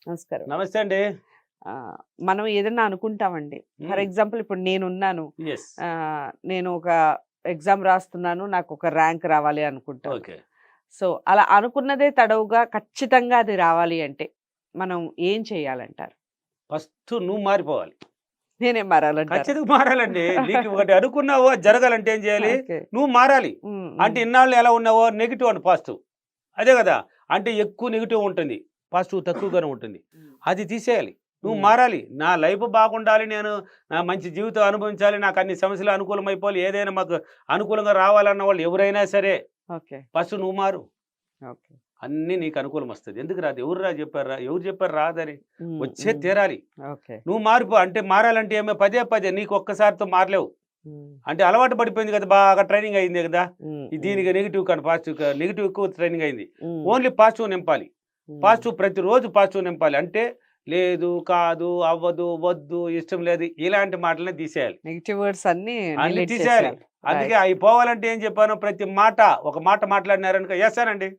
నమస్కారం. నమస్తే అండి. మనం ఏదన్నా అనుకుంటామండి. ఫర్ ఎగ్జాంపుల్ ఇప్పుడు నేనున్నాను. యెస్. నేను ఒక ఎగ్జామ్ రాస్తున్నాను. నాకు ఒక ర్యాంక్ రావాలి అనుకుంటాను. ఓకే. సో, అలా అనుకున్నదే తడవుగా ఖచ్చితంగా అది రావాలి అంటే మనం ఏం చేయాలంటారు? ఫస్ట్ నువ్వు మారిపోవాలి. నేనేం మారాలంటారా? ఖచ్చితంగా మారాలండి. నీకు ఒకటి అనుకున్నావో అది జరగాలంటే ఏం చేయాలి? ఓకే. నువ్వు మారాలి. హ్మ్. అంటే హ్మ్. ఇన్నాళ్ళు ఎలా ఉన్నావో నెగెటివ్ అండ్ పాజిటివ్. అదే కదా! అంటే ఎక్కువ నెగెటివ్ ఉంటుంది. పాజిటివ్ తక్కువగానే ఉంటుంది. హ్మ్. అది తీసేయాలి. నువ్వు హ్మ్. మారాలి. నా లైఫ్ బాగుండాలి. నేను మంచి జీవితం అనుభవించాలి. నాకు అన్ని సమస్యలు అనుకూలమైపోవాలి. ఏదైనా మాకు అనుకూలంగా రావాలన్న వాళ్ళు ఎవరైనా సరే ఓకే. ఫస్ట్ నువ్వు మారు. ఓకే. అన్నీ నీకు అనుకూలం వస్తది. ఎందుకు రాదు? ఎవరు చెప్పారు రాదని? హ్మ్. వచ్చే హ్మ్. తీరాలి. ఓకే. నువ్వు మారిపో. అంటే మారాలంటే ఏమో పదే పదే నీకు ఒక్కసారితో మారలేవు. హ్మ్. అంటే అలవాటు పడిపోయింది కదా! బాగా ట్రైనింగ్ అయింది కదా! హ్మ్. హ్మ్. దీనికి నెగెటివ్ కానీ పాజిటివ్ నెగెటివ్ ఎక్కువ ట్రైనింగ్ అయింది. హ్మ్. ఓన్లీ పాజిటివ్ నింపాలి. హ్మ్. పాజిటివ్ ప్రతిరోజు పాజిటివ్ నింపాలి. అంటే లేదు, కాదు, అవ్వదు, వద్దు, ఇష్టం లేదు ఇలాంటి మాటలనే తీసేయాలి. నెగెటివ్ వర్డ్స్ అన్నీ అన్నీ డిలీట్ తీసేయాలి. చేసేయాలి. అందుకే రైట్. అయి పోవాలంటే ఏం చెప్పాను? ప్రతి మాట ఒక మాట మాట్లాడినారనుకో యెస్ అనండి.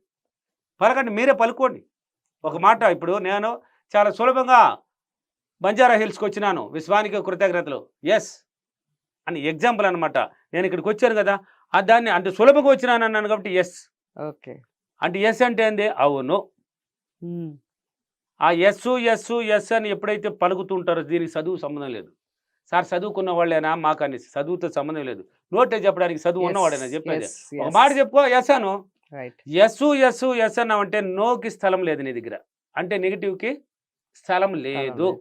పలకండి. మీరే పలుకోండి. ఒక మాట ఓకే. ఇప్పుడు నేను చాలా సులభంగా బంజారా హిల్స్‌కొచ్చినాను. విశ్వానికి కృతజ్ఞతలు. యెస్ అని ఎగ్జాంపుల్ అనమాట. నేను ఇక్కడికొచ్చాను గదా! దాన్ని అంటే సులభంగా వచ్చినానన్నాను కాబట్టి యెస్. ఓకే. అంటే యెస్ అంటే ఏంది? అవును. హ్మ్. ఆ యెస్సు, యెస్సు, యెస్ అని ఎప్పుడైతే పలుకుతూ ఉంటారో దీనికి చదువు సంబంధం లేదు. సార్ చదువుకున్న వాళ్ళేనా? మాకనేసి చదువుతో సంబంధం లేదు. నోటే చెప్పడానికి చదువు యెస్. ఉన్నవాడేనా చెప్పేది? యెస్. ఒక యెస్. మాట చెప్పుకో యెస్ అను. రైట్. యెస్సు, యెస్సు, యెస్ అన్నావంటే నోకి స్థలం లేదు నీ దగ్గర. అంటే నెగెటివ్‌కి స్థలం స్థలం లేదు. లేదు.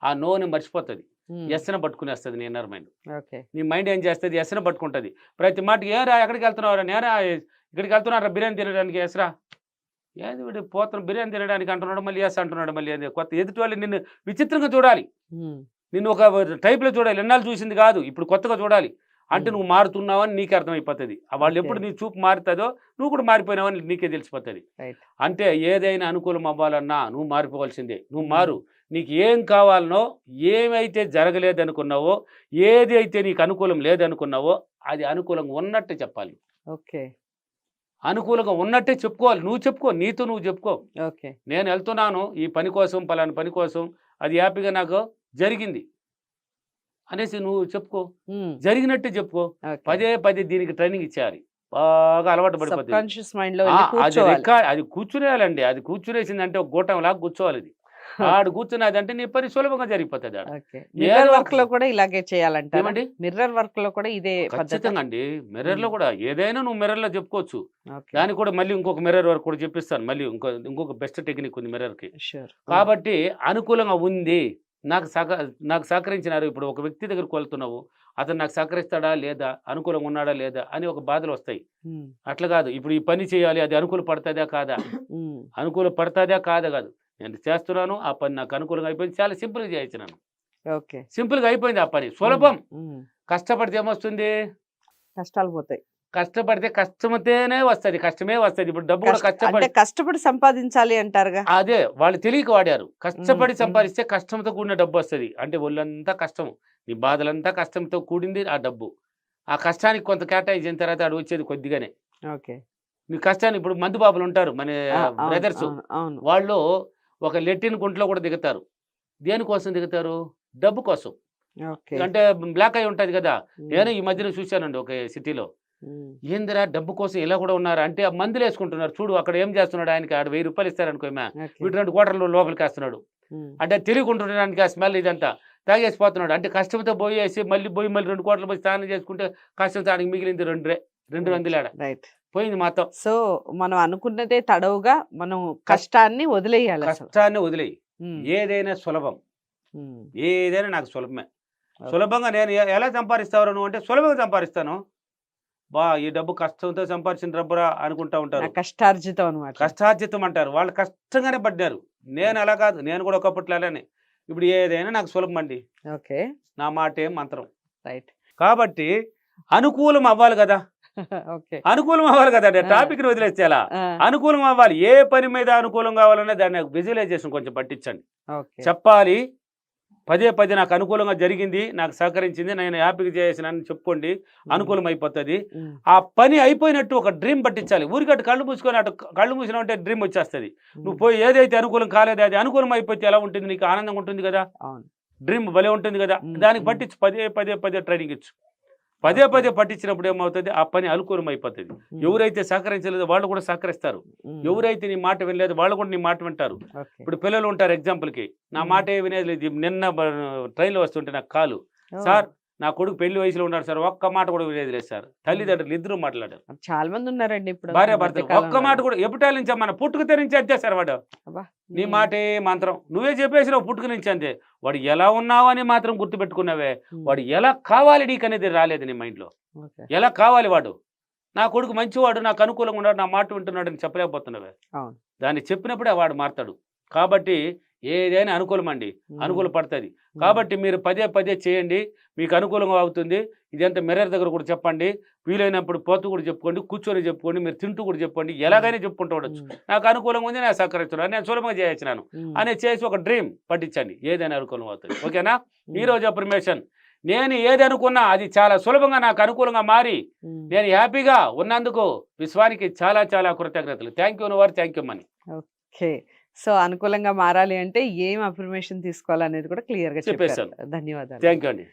ఆ నోని మర్చిపోతది. హ్మ్. యెస్‌ని పట్టుకునేస్తది నీ ఇన్నర్ మైండ్. ఓకే. నీ మైండ్ ఏం చేస్తది? యెస్‌ని పట్టుకుంటది. ప్రతి మాటకి "ఏరా ఎక్కడికెళ్తున్నావురా?" "నేరా ఇక్కడికెళ్తున్నానురా బిర్యానీ తినడానికి." "యెస్‌రా." ఏంది వీడు పోతున్న బిర్యానీ తినడానికి అంటున్నాడు. మళ్ళీ యెస్ అంటున్నాడు. మళ్ళీ ఏంది కొత్త ఎదుటి వాళ్ళు నిన్ను విచిత్రంగా చూడాలి. హ్మ్. నిన్ను ఒక టైప్‌లో చూడాలి. ఇన్నాళ్ళు చూసింది కాదు. ఇప్పుడు కొత్తగా చూడాలి. అంటే హ్మ్. నువ్వు మారుతున్నావని నీకే అర్థమైపోతది. ఓకే. వాళ్ళెప్పుడు నీ చూపు మారుతదో నువ్వు కూడా మారిపోయినావని నీకే తెలిసిపోతది. రైట్. అంటే ఏదైనా అనుకూలం అవ్వాలన్నా నువ్వు మారిపోవాల్సిందే. నువ్వు హ్మ్. మారు. నీకు ఏం కావాలనో, ఏమైతే జరగలేదనుకున్నావో, ఏది అయితే నీకు అనుకూలం లేదనుకున్నావో, అది అనుకూలంగా ఉన్నట్టు చెప్పాలి. ఓకే. అనుకూలంగా ఉన్నట్టే చెప్పుకోవాలి. నువ్వు చెప్పుకో. నీతో నువ్వు చెప్పుకో. ఓకే. నేనెళ్తున్నాను ఈ పని కోసం, పలానా పని కోసం. అది హ్యాపీగా నాకు జరిగింది అనేసి నువ్వు చెప్పుకో. హ్మ్. జరిగినట్టే చెప్పుకో. ఓకే. పదే పదే దీనికి ట్రైనింగ్ ఇచ్చేయాలి. బాగా అలవాటు పడిపోతది. సబ్‌కాన్షియస్ మైండ్‌లో వెళ్లి అది కూర్చోవాలి. అది కూర్చునేయాలండి. అది కూర్చునేసిందంటే ఒక గూటంలాగా కూర్చోవాలిది. ఆడు కూర్చున్నదంటే నీ పని సులభంగా జరిగిపోతది ఆడ. ఓకే. ఏదో మిర్రర్ ఒక వర్క్‌లో కూడా ఇలాగే చేయాలంటారా? ఏమండి? మిర్రర్ వర్క్‌లో కూడా ఇదే పద్ధతా? ఖచ్చితంగా అండి. హ్మ్. మిర్రర్‌లో కూడా ఏదైనా నువ్వు మిర్రర్‌లో చెప్పుకోవచ్చు. ఓకే. దానికి కూడా మళ్ళీ ఇంకొక మిర్రర్ వర్క్ కూడా చెప్పిస్తాను. మళ్ళీ ఇంకొక బెస్ట్ టెక్నిక్ ఉంది మిర్రర్‌కి. ష్యూర్. కాబట్టి అనుకూలంగా ఉంది. నాకు నాకు సహకరించినారు. ఇప్పుడు ఒక వ్యక్తి దగ్గరికి వెళ్తున్నావు. అతను నాకు సహకరిస్తాడా? లేదా? అనుకూలంగా ఉన్నాడా? లేదా? అని ఒక బాధలొస్తాయి. హ్మ్. అట్లా కాదు. ఇప్పుడు ఈ పని చేయాలి. అది అనుకూల పడతదా? కాదా? హ్మ్. అనుకూల పడతదా? కాదా? కాదు. నేను చేస్తున్నాను. ఆ పని నాకు అనుకూలంగా అయిపోయింది. చాలా సింపుల్‌గా చేయొచ్చు. ఓకే. సింపుల్‌గా అయిపోయింది ఆ పని. హ్మ్. సులభం. హ్మ్. కష్టపడితే ఏమొస్తుంది? కష్టాలు పోతాయి. కష్టపడితే కష్టమతేనే వస్తది. కష్టమే వస్తది. ఇప్పుడు డబ్బు కూడా అంటే కష్టపడి కష్టపడి సంపాదించాలి అంటారుగా? అదే వాళ్ళు తెలియక వాడారు. హ్మ్. కష్టపడి హ్మ్. సంపాదిస్తే కష్టంతో కూడిన డబ్బొస్తది. అంటే ఒళ్ళంతా కష్టం. నీ బాధలంతా కష్టంతో కూడింది ఆ డబ్బు. ఆ కష్టానికి కొంత కేటాయించిన తర్వాత ఆడ వచ్చేది కొద్దిగానే. ఓకే. నీ కష్టాన్ని ఇప్పుడు మందు బాబులుంటారు. మన అవును. బ్రదర్సు. అవును. అవును. వాళ్ళు ఒక లెట్రిన్ గుంటలో కూడా దిగుతారు. దేనికోసం దిగుతారు? డబ్బు కోసం. ఓకే. అంటే బ్లాక్ అయ్యి ఉంటది గదా! హ్మ్. నేను ఈ మధ్యన చూశానండి ఒక సిటీలో. హ్మ్. ఏందిరా డబ్బు కోసం ఇలా కూడా ఉన్నారా? అంటే ఆ మందులేసుకుంటున్నారు. చూడు అక్కడ ఏం చేస్తున్నాడు ఆయనకి ఆడ రూ. 1000 ఇస్తారనుకో ఓకే. వీడు 2 క్వార్టర్‌లు లోపలికేస్తున్నాడు. హ్మ్. అంటే తెలియకుంటుండడానికి ఆ స్మెల్ ఇదంతా. తాగేసిపోతున్నాడు. అంటే కష్టంతో పోయేసి మళ్ళీ 2 క్వార్టర్‌లు పోయి స్నానం చేసుకుంటే కష్టంతో ఆడికి మిగిలింది 200 రైట్. ఆడ. రైట్. పోయింది మొత్తం. సో, మనం అనుకున్నదే తడవుగా మనం కష్టాన్ని వదిలేయాలసలు. కష్టాన్ని వదిలేయి. హ్మ్. ఏదైనా సులభం. హ్మ్. ఏదైనా నాకు సులభమే. ఓకే. సులభంగా నేను ఎలా సంపాదిస్తావురా నువ్వు అంటే సులభంగా సంపాదిస్తాను. ఈ డబ్బు కష్టంతో సంపాదించిన డబ్బురా అనుకుంటా నా ఉంటారు. కష్టార్జితం అనమాట. కష్టార్జితం అంటారు. వాళ్ళు కష్టంగానే పడ్డారు. నేను రైట్. అలా కాదు. నేను కూడా ఒకప్పట్లో అలానే. ఇప్పుడు ఏదైనా నాకు సులభమండి. ఓకే. నా మాటే మంత్రం. రైట్. కాబట్టి అనుకూలం అవ్వాలి గదా! ఓకే. అనుకూలం అవ్వాలి గదండీ! ఆ! టాపిక్‌ని వదిలేస్తే ఎలా? ఆ! అనుకూలం అవ్వాలి. ఏ పని మీద అనుకూలం కావాలన్నా దాన్ని విజువలైజేషన్ కొంచెం పట్టించండి. ఓకే. చెప్పాలి. పదే పదే నాకు అనుకూలంగా జరిగింది, నాకు సహకరించింది, నేను హ్యాపీగా చేసినానని చెప్పుకోండి, అనుకూలం అయిపోతుంది. ఆ పని అయిపోయినట్టు ఒక డ్రీమ్ పట్టించాలి. ఊరికట్టు కళ్ళు మూసుకొని అటు కళ్ళు మూసినా ఉంటే డ్రీమ్ వచ్చేస్తుంది. నువ్వు పోయి ఏదైతే అనుకూలం కాలేదో అది అనుకూలం అయిపోతే ఎలా ఉంటుంది, నీకు ఆనందంగా ఉంటుంది కదా, అవును. డ్రీమ్ భలే ఉంటుంది కదా. దానికి పట్టించు, పదే పదే పదే ట్రైనింగ్ ఇచ్చు. పదే పదే పట్టించినప్పుడు ఏమవుతుంది, ఆ పని అనుకూలం అయిపోతుంది. ఎవరైతే సహకరించలేదో వాళ్ళు కూడా సహకరిస్తారు. ఎవరైతే నీ మాట వినలేదు వాళ్ళు కూడా నీ మాట వింటారు. ఓకే. ఇప్పుడు పిల్లలు ఉంటారు, ఎగ్జాంపుల్కి నా మాట ఏ వినేది లేదు. నిన్న ట్రైన్లో వస్తుంటే నాకు కాలు, ఓ, సార్ నా కొడుకు పెళ్లి వయసులో ఉన్నాడు సార్, ఒక్క మాట కూడా వినేది లేదు సార్. తల్లిదండ్రులు ఇద్దరు మాట్లాడారు, చాలా మంది ఉన్నారండి ఇప్పుడు భార్య ఈ మధ్య భర్తలు, ఒక్క కాలంలో. మాట కూడా. ఎప్పటి నుంచి మన పుట్టుక నుంచి అంతే సార్ వాడు. అబ్బా. నీ మాటే మంత్రం, నువ్వే చెప్పేసినావు పుట్టుక నుంచి అంతే. వాడు ఎలా ఉన్నావు అని మాత్రం గుర్తుపెట్టుకున్నావే, వాడు ఎలా కావాలి నీకు అనేది రాలేదు నీ మైండ్లో. ఓకే. ఎలా కావాలి వాడు, నా కొడుకు మంచివాడు, నాకు అనుకూలంగా ఉన్నాడు, నా మాట వింటున్నాడు అని చెప్పలేకపోతున్నావే. అవును. దాన్ని చెప్పినప్పుడే వాడు మారతాడు. కాబట్టి ఏదైనా అనుకూలమండి, అనుకూల పడుతుంది. కాబట్టి మీరు పదే పదే చేయండి, మీకు అనుకూలంగా అవుతుంది. ఇదంతా మిర్రర్ దగ్గర కూడా చెప్పండి, వీలైనప్పుడు పోతూ కూడా చెప్పుకోండి, కూర్చొని చెప్పుకోండి, మీరు తింటూ కూడా చెప్పుకోండి, ఎలాగైనా చెప్పుకుంటూ ఉండొచ్చు. నాకు అనుకూలంగా ఉంది, నేను సహకరిస్తున్నాను, నేను సులభంగా చేయొచ్చినాను అనే చేసి ఒక డ్రీమ్ పట్టించండి, ఏదైనా అనుకూలం అవుతుంది. ఓకేనా? ఈరోజు అఫర్మేషన్, నేను ఏది అనుకున్నా అది చాలా సులభంగా నాకు అనుకూలంగా మారి నేను హ్యాపీగా ఉన్నందుకు విశ్వానికి చాలా చాలా కృతజ్ఞతలు. థ్యాంక్ యూ వారు, thank you money. Okay. So అనుకూలంగా మారాలి అంటే ఏం అఫర్మేషన్ తీసుకోవాలనేది కూడా క్లియర్ గా చెప్పారు. చెప్పేశాను. ధన్యవాదాలు. థ్యాంక్ యూ అండి.